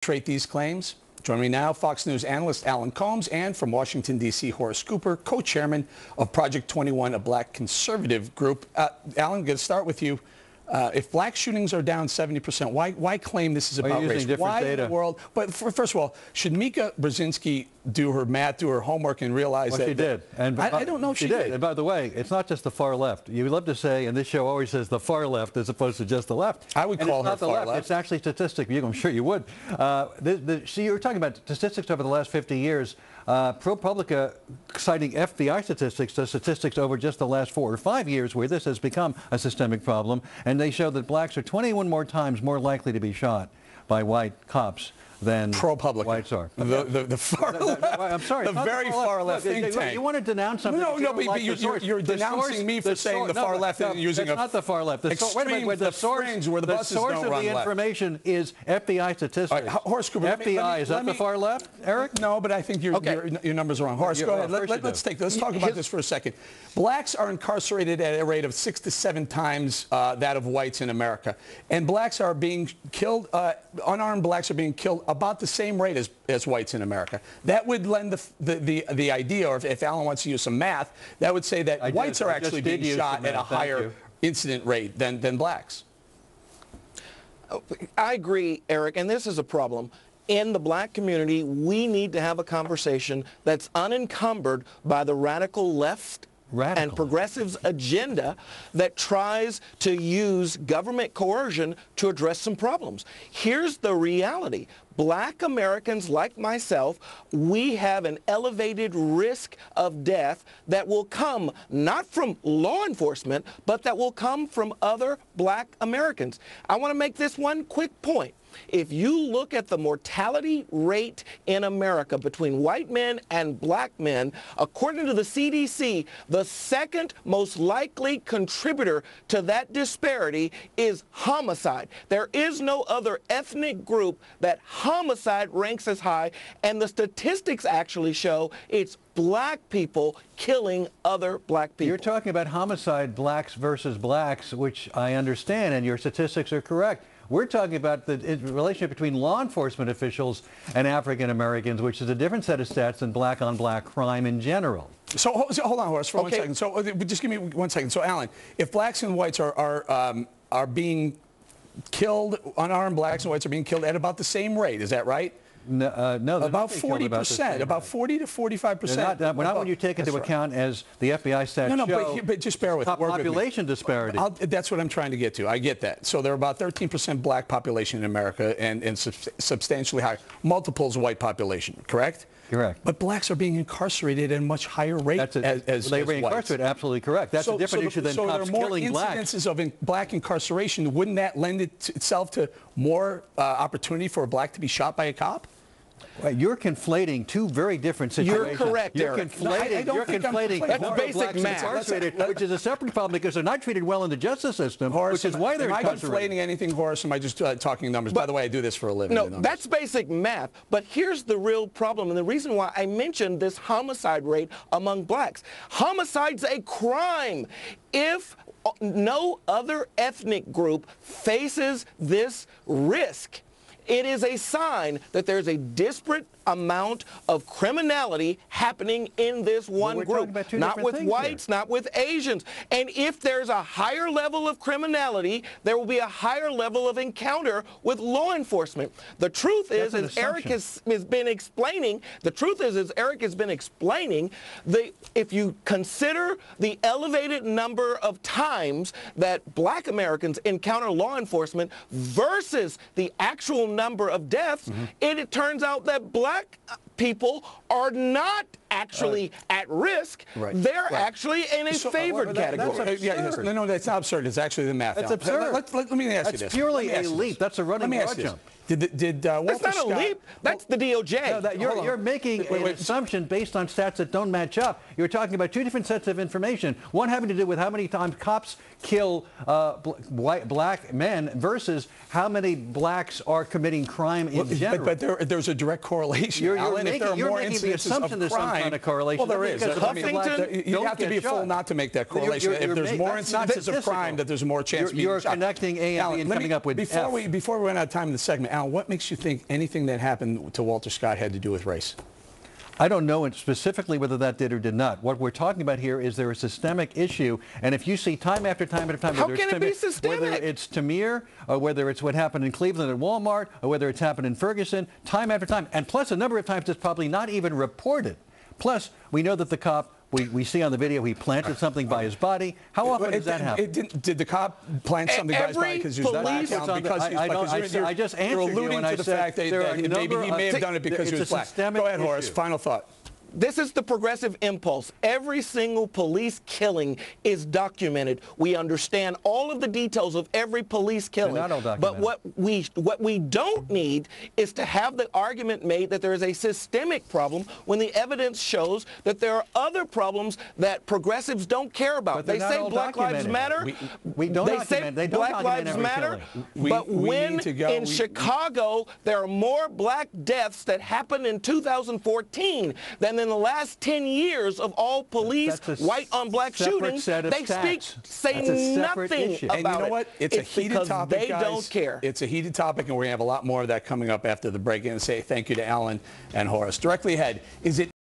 Trait these claims. Joining me now, Fox News analyst Alan Combs, and from Washington, D.C., Horace Cooper, co-chairman of Project 21, a black conservative group. Alan, I'm going to start with you. If black shootings are down 70%, why claim this is about race? Why data? In the world? But first of all, should Mika Brzezinski do her math, do her homework, and realize that... She did. And I don't know if she did. And by the way, it's not just the far left. You love to say, and this show always says the far left as opposed to just the left. I would call her far left. It's actually statistics. I'm sure you would. See, you were talking about statistics over the last 50 years. ProPublica, citing FBI statistics, does statistics over just the last 4 or 5 years where this has become a systemic problem, and they show that blacks are 21 more times more likely to be shot by white cops than whites are. The far left. I'm sorry. The very far left think tank. You want to denounce something? No, but you're denouncing me for saying the far left and using a... That's not the far left. The source where the buses don't run left. The source of the information is FBI statistics. Right, Horace Cooper, FBI, is that the far left, Eric? No, but I think your numbers are wrong. Horace, go ahead. Let's talk about this for a second. Blacks are incarcerated at a rate of 6 to 7 times that of whites in America. And blacks are being killed, unarmed blacks are being killed about the same rate as whites in America. That would lend the idea, or if Alan wants to use some math, that would say that whites are actually being shot at a higher incident rate than blacks. I agree, Eric, and this is a problem. In the black community, we need to have a conversation that's unencumbered by the radical left and progressives' agenda that tries to use government coercion to address some problems. Here's the reality. Black Americans like myself, we have an elevated risk of death that will come not from law enforcement, but that will come from other black Americans. I want to make this one quick point. If you look at the mortality rate in America between white men and black men, according to the CDC, the second most likely contributor to that disparity is homicide. There is no other ethnic group that homicide ranks as high, and the statistics actually show it's black people killing other black people. You're talking about homicide, blacks versus blacks, which I understand, and your statistics are correct. We're talking about the relationship between law enforcement officials and African Americans, which is a different set of stats than black-on-black crime in general. So hold on, Horace, for 1 second. So just give me 1 second. So Alan, if blacks and whites are being killed, unarmed blacks and whites are being killed at about the same rate, is that right? No, about 40%, about 40 to 45%. Not when you take into account, as the FBI stats show, but just bear with me. Population disparity. That's what I'm trying to get to. I get that. So there are about 13% black population in America and substantially higher, multiples white population, correct? Correct. But blacks are being incarcerated at a much higher rate as they were incarcerated, absolutely correct. That's a different issue than cops killing blacks. So there are more incidences of black incarceration. Wouldn't that lend itself to more opportunity for a black to be shot by a cop? Well, you're conflating two very different situations. You're correct, You're Eric. conflating that's basic math. Which is a separate problem because they're not treated well in the justice system, Horace, which is why they're incarcerated. Am I conflating anything, Horace? Am I just talking numbers? By the way, I do this for a living. No, that's basic math. But here's the real problem, and the reason why I mentioned this homicide rate among blacks. Homicide's a crime. If no other ethnic group faces this risk, it is a sign that there's a disparate amount of criminality happening in this one group. Not with whites, not with Asians. And if there's a higher level of criminality, there will be a higher level of encounter with law enforcement. The truth is, as Eric has been explaining, if you consider the elevated number of times that black Americans encounter law enforcement versus the actual number of deaths, it turns out that black people are not actually at risk. They're actually in a favored category. No, that's not absurd. It's actually the math. That's absurd. Let me ask you this. That's purely a leap. That's a running broad jump. That's not a leap. That's the DOJ. No, you're making an assumption based on stats that don't match up. You're talking about two different sets of information. One having to do with how many times cops kill black men versus how many blacks are committing crime in general. But there's a direct correlation. You're making the assumption there's some kind of correlation. Well, there is. You have to be a fool not to make that correlation. If there's more incidences of crime, that there's more chance of being shot. You're connecting A and B and coming up with F. Before we run out of time in the segment, Al, what makes you think anything that happened to Walter Scott had to do with race? I don't know specifically whether that did or did not. What we're talking about here is there a systemic issue, and if you see time after time after time, whether it's Tamir, or whether it's what happened in Cleveland at Walmart, or whether it's happened in Ferguson, time after time, and plus a number of times it's probably not even reported. Plus, we know that the cop, we see on the video, he planted something by his body. How often does that happen? Did the cop plant something by his body because he was black? I just answered you're alluding to the fact that maybe he may have done it because he was black. Go ahead, Horace. Final thought. This is the progressive impulse. Every single police killing is documented. We understand all of the details of every police killing. They're not all documented. But what we don't need is to have the argument made that there is a systemic problem when the evidence shows that there are other problems that progressives don't care about. They say Black Lives Matter. They say Black Lives Matter. But when in Chicago there are more black deaths that happened in 2014 than in the last 10 years of all police white on black shootings, they say nothing about it. And you know what? It's a heated topic, they guys. don't care. It's a heated topic, and we're going to have a lot more of that coming up after the break. And say thank you to Alan and Horace. Directly ahead, is it